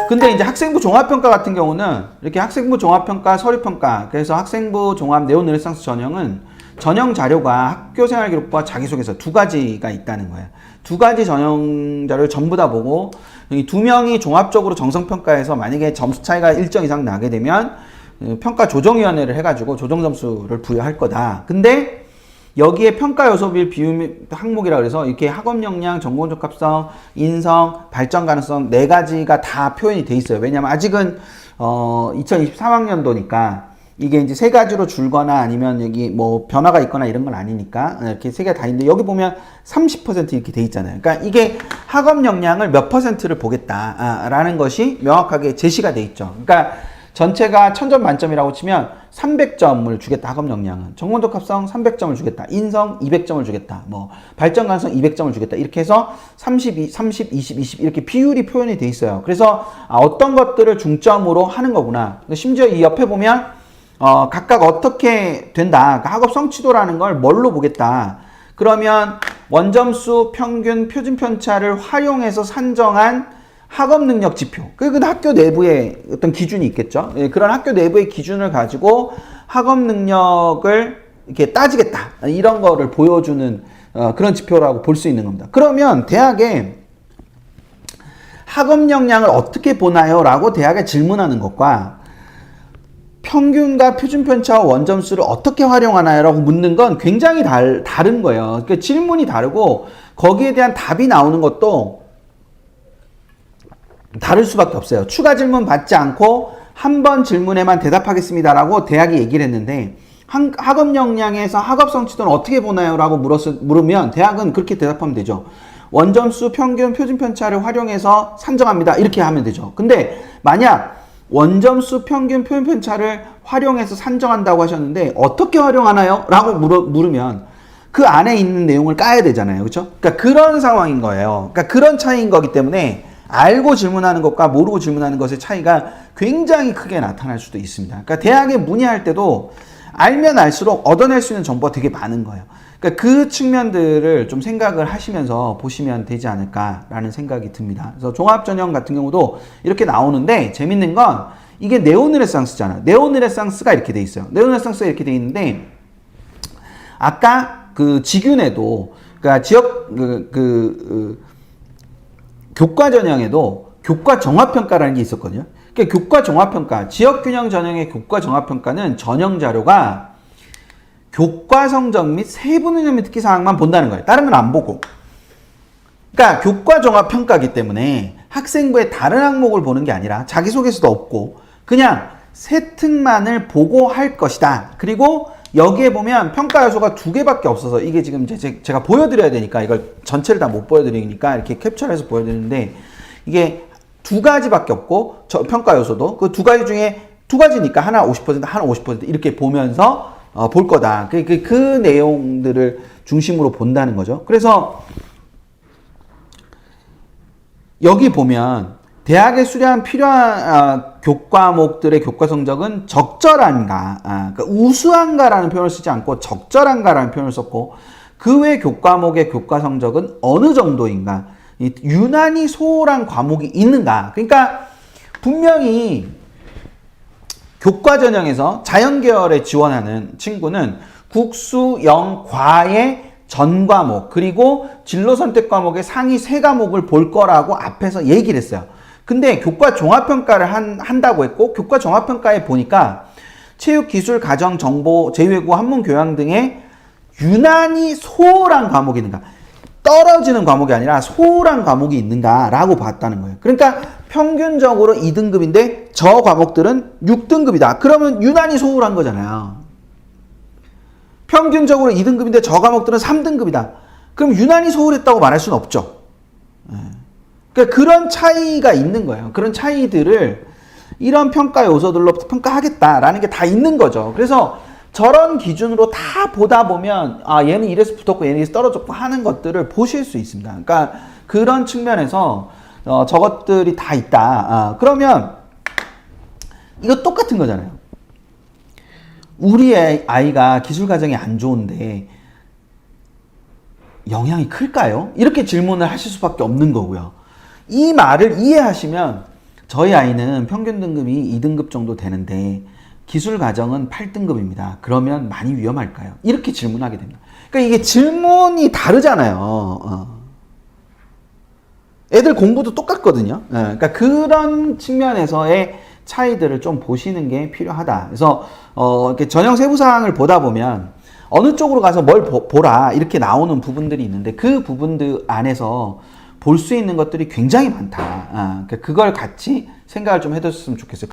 근데 이제 학생부 종합평가 같은 경우는 이렇게 학생부 종합평가, 서류평가, 그래서 학생부 종합 네오르네상스 전형은 전형 자료가 학교생활 기록부와 자기소개서 두 가지가 있다는 거예요. 두 가지 전형 자료를 전부 다 보고 이 두 명이 종합적으로 정성평가해서 만약에 점수 차이가 일정 이상 나게 되면 평가 조정위원회를 해가지고 조정 점수를 부여할 거다. 근데 여기에 평가 요소별 비율 항목이라 그래서 이렇게 학업 역량, 전공 적합성, 인성, 발전 가능성 네 가지가 다 표현이 돼 있어요. 왜냐면 아직은 2023학년도니까 이게 이제 세 가지로 줄거나 아니면 여기 뭐 변화가 있거나 이런 건 아니니까 이렇게 세 개 다 있는데 여기 보면 30% 이렇게 돼 있잖아요. 그러니까 이게 학업 역량을 몇 %를 보겠다라는 것이 명확하게 제시가 돼 있죠. 그러니까 전체가 1000점 만점이라고 치면 300점을 주겠다. 학업 역량은 전공 적합성 300점을 주겠다. 인성 200점을 주겠다. 뭐 발전 가능성 200점을 주겠다. 이렇게 해서 30, 20, 20 이렇게 비율이 표현이 돼 있어요. 그래서 어떤 것들을 중점으로 하는 거구나. 심지어 이 옆에 보면 각각 어떻게 된다. 그러니까 학업 성취도라는 걸 뭘로 보겠다. 그러면 원점수, 평균, 표준 편차를 활용해서 산정한 학업 능력 지표. 그 학교 내부에 어떤 기준이 있겠죠. 그런 학교 내부의 기준을 가지고 학업 능력을 이렇게 따지겠다. 이런 거를 보여주는 그런 지표라고 볼 수 있는 겁니다. 그러면 대학에 학업 역량을 어떻게 보나요? 라고 대학에 질문하는 것과 평균과 표준 편차와 원점수를 어떻게 활용하나요? 라고 묻는 건 굉장히 다른 거예요. 그러니까 질문이 다르고 거기에 대한 답이 나오는 것도 다를 수밖에 없어요. 추가 질문 받지 않고 한 번 질문에만 대답하겠습니다라고 대학이 얘기를 했는데 학업 역량에서 학업 성취도는 어떻게 보나요? 라고 물으면 대학은 그렇게 대답하면 되죠. 원점수, 평균, 표준 편차를 활용해서 산정합니다. 이렇게 하면 되죠. 근데 만약 원점수, 평균, 표준 편차를 활용해서 산정한다고 하셨는데 어떻게 활용하나요? 라고 물으면 그 안에 있는 내용을 까야 되잖아요. 그렇죠? 그러니까 그런 상황인 거예요. 그러니까 그런 차이인 거기 때문에 알고 질문하는 것과 모르고 질문하는 것의 차이가 굉장히 크게 나타날 수도 있습니다. 그러니까 대학에 문의할 때도 알면 알수록 얻어낼 수 있는 정보가 되게 많은 거예요. 그러니까 그 측면들을 좀 생각을 하시면서 보시면 되지 않을까라는 생각이 듭니다. 그래서 종합전형 같은 경우도 이렇게 나오는데 재밌는 건 이게 네오르네상스잖아요. 네오르네상스가 이렇게 돼 있어요. 네오르네상스가 이렇게 돼 있는데 아까 그 지균에도 그러니까 지역 교과 전형에도 교과 종합평가라는 게 있었거든요. 그러니까 교과 종합평가, 지역균형 전형의 교과 종합평가는 전형 자료가 교과 성적 및 세부 능력 및 특기 사항만 본다는 거예요. 다른 건 안 보고. 그러니까 교과 종합평가이기 때문에 학생부의 다른 항목을 보는 게 아니라 자기소개서도 없고 그냥 세 특만을 보고 할 것이다. 그리고 여기에 보면 평가 요소가 두 개밖에 없어서 이게 지금 제가 보여드려야 되니까 이걸 전체를 다 못 보여드리니까 이렇게 캡처해서 보여드리는데 이게 두 가지밖에 없고 평가 요소도 그 두 가지 중에 두 가지니까 하나 50% 하나 50% 이렇게 보면서 볼 거다. 그 내용들을 중심으로 본다는 거죠. 그래서 여기 보면 대학에 수료한 필요한 교과목들의 교과 성적은 적절한가, 그러니까 우수한가라는 표현을 쓰지 않고 적절한가라는 표현을 썼고 그 외 교과목의 교과 성적은 어느 정도인가, 유난히 소홀한 과목이 있는가. 그러니까 분명히 교과 전형에서 자연계열에 지원하는 친구는 국수, 영, 과의 전 과목 그리고 진로 선택 과목의 상위 세 과목을 볼 거라고 앞에서 얘기를 했어요. 근데 교과 종합평가를 한다고 했고 교과 종합평가에 보니까 체육, 기술, 가정, 정보, 제외국어, 한문, 교양 등의 유난히 소홀한 과목이 있는가, 떨어지는 과목이 아니라 소홀한 과목이 있는가라고 봤다는 거예요. 그러니까 평균적으로 2등급인데 저 과목들은 6등급이다. 그러면 유난히 소홀한 거잖아요. 평균적으로 2등급인데 저 과목들은 3등급이다. 그럼 유난히 소홀했다고 말할 수는 없죠. 그러니까 그런 차이가 있는 거예요. 그런 차이들을 이런 평가 요소들로 평가하겠다라는 게 다 있는 거죠. 그래서 저런 기준으로 다 보다 보면 얘는 이래서 붙었고 얘는 이래서 떨어졌고 하는 것들을 보실 수 있습니다. 그러니까 그런 측면에서 저것들이 다 있다. 그러면 이거 똑같은 거잖아요. 우리 아이가 기술 과정이 안 좋은데 영향이 클까요? 이렇게 질문을 하실 수밖에 없는 거고요. 이 말을 이해하시면 저희 아이는 평균 등급이 2등급 정도 되는데 기술 과정은 8등급입니다. 그러면 많이 위험할까요? 이렇게 질문하게 됩니다. 그러니까 이게 질문이 다르잖아요. 애들 공부도 똑같거든요. 그러니까 그런 측면에서의 차이들을 좀 보시는 게 필요하다. 그래서 이렇게 전형 세부 사항을 보다 보면 어느 쪽으로 가서 뭘 보라 이렇게 나오는 부분들이 있는데 그 부분들 안에서 볼 수 있는 것들이 굉장히 많다. 그러니까 그걸 같이 생각을 좀 해뒀으면 좋겠어요.